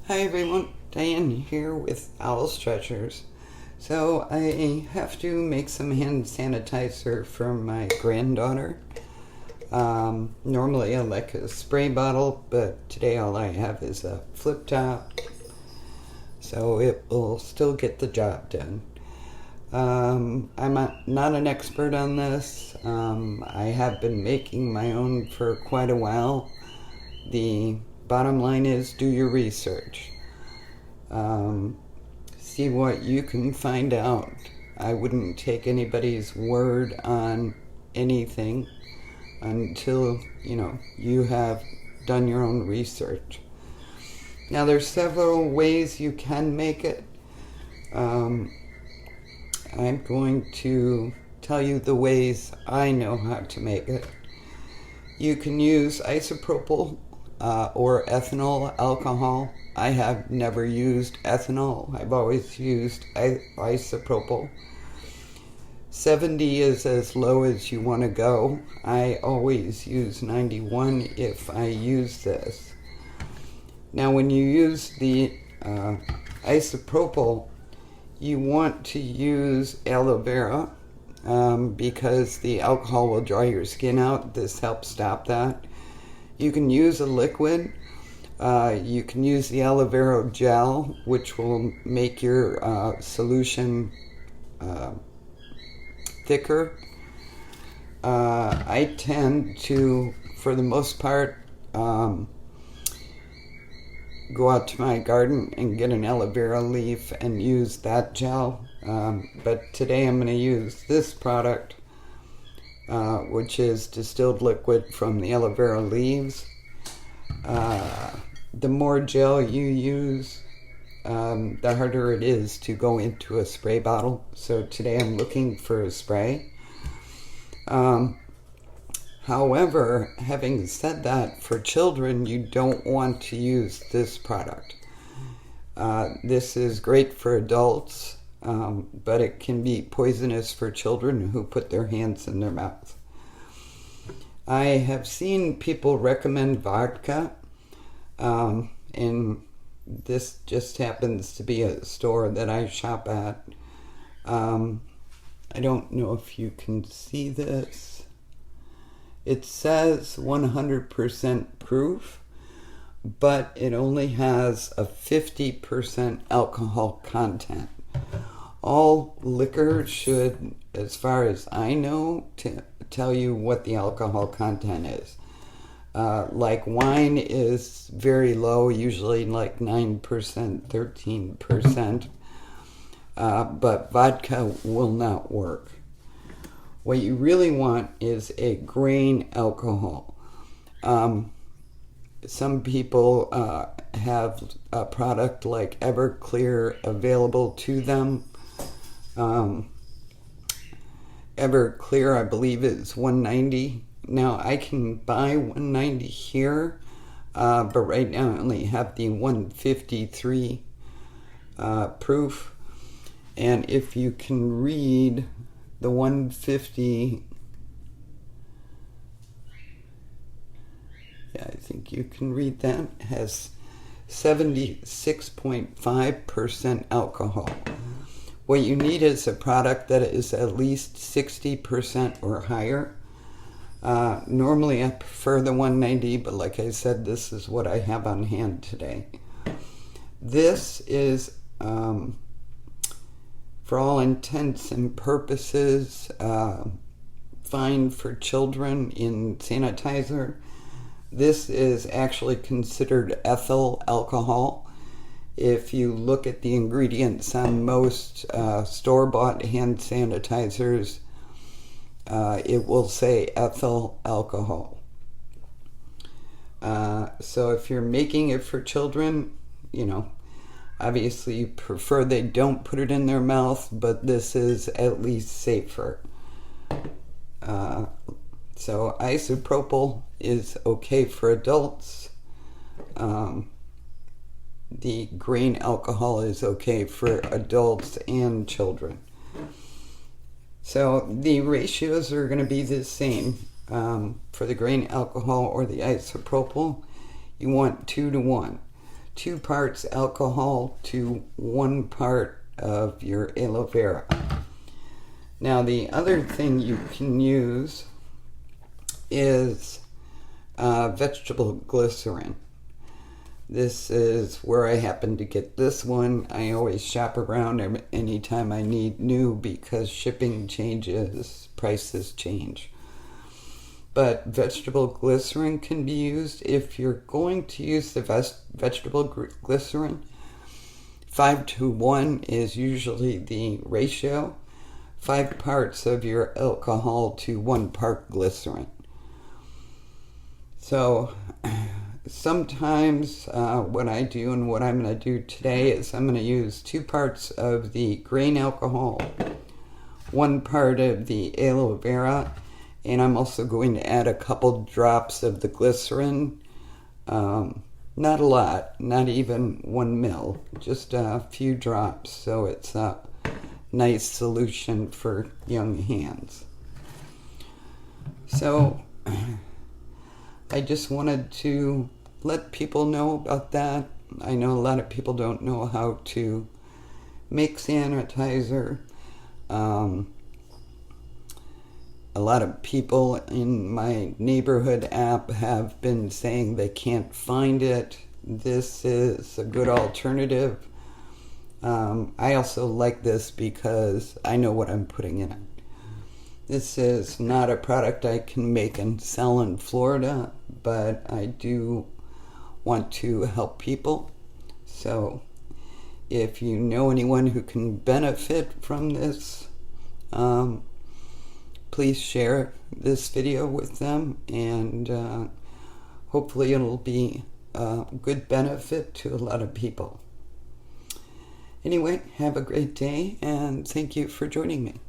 Hi everyone, Diane here with Owl's Treasures. So I have to make some hand sanitizer for my granddaughter. Normally I like a spray bottle, but today all I have is a flip top, so it will still get the job done. I'm not an expert on this. I have been making my own for quite a while. The bottom line is do your research. See what you can find out. I wouldn't take anybody's word on anything until, you have done your own research. Now there's several ways you can make it. I'm going to tell you the ways I know how to make it. You can use isopropyl or ethanol alcohol. I have never used ethanol. I've always used isopropyl. 70 is as low as you want to go. I always use 91 if I use this. Now when you use the isopropyl, you want to use aloe vera because the alcohol will dry your skin out. This helps stop that. You can use a liquid. You can use the aloe vera gel, which will make your solution thicker. I tend to, for the most part, go out to my garden and get an aloe vera leaf and use that gel. But today I'm going to use this product, which is distilled liquid from the aloe vera leaves. The more gel you use, the harder it is to go into a spray bottle. So today I'm looking for a spray. However, having said that, for children, you don't want to use this product. This is great for adults, but it can be poisonous for children who put their hands in their mouth. I have seen people recommend vodka, and this just happens to be a store that I shop at. I don't know if you can see this. It says 100% proof, but it only has a 50% alcohol content. All liquor should, as far as I know, tell you what the alcohol content is. Like wine is very low, usually like 9%, 13%, but vodka will not work. What you really want is a grain alcohol. Some people have a product like Everclear available to them. Everclear, I believe, is $190. Now I can buy $190 here, but right now I only have the 153 proof. And if you can read the 150, I think you can read that, it has 76.5% alcohol. What you need is a product that is at least 60% or higher. Normally I prefer the 190, but like I said, this is what I have on hand today. This is, for all intents and purposes, fine for children in sanitizer. This is actually considered ethyl alcohol. If you look at the ingredients on most store-bought hand sanitizers, it will say ethyl alcohol. So if you're making it for children, obviously you prefer they don't put it in their mouth, but this is at least safer. So isopropyl is okay for adults. The grain alcohol is okay for adults and children. So the ratios are going to be the same. For the grain alcohol or the isopropyl, you want 2 to 1. 2 parts alcohol to 1 part of your aloe vera. Now the other thing you can use is vegetable glycerin. This is where I happen to get this one. I always shop around anytime I need new because shipping changes, prices change. But vegetable glycerin can be used. If you're going to use the vegetable glycerin, 5:1 is usually the ratio. 5 parts of your alcohol to 1 part glycerin. So sometimes what I do and what I'm going to do today is I'm going to use 2 parts of the grain alcohol, 1 part of the aloe vera, and I'm also going to add a couple drops of the glycerin. Not a lot, not even 1 ml, just a few drops, so it's a nice solution for young hands. So I just wanted to let people know about that. I know a lot of people don't know how to make sanitizer. A lot of people in my neighborhood app have been saying they can't find it. This is a good alternative. I also like this because I know what I'm putting in it. This is not a product I can make and sell in Florida, but I do want to help people. So if you know anyone who can benefit from this, please share this video with them, and hopefully it'll be a good benefit to a lot of people. Anyway, have a great day, and thank you for joining me.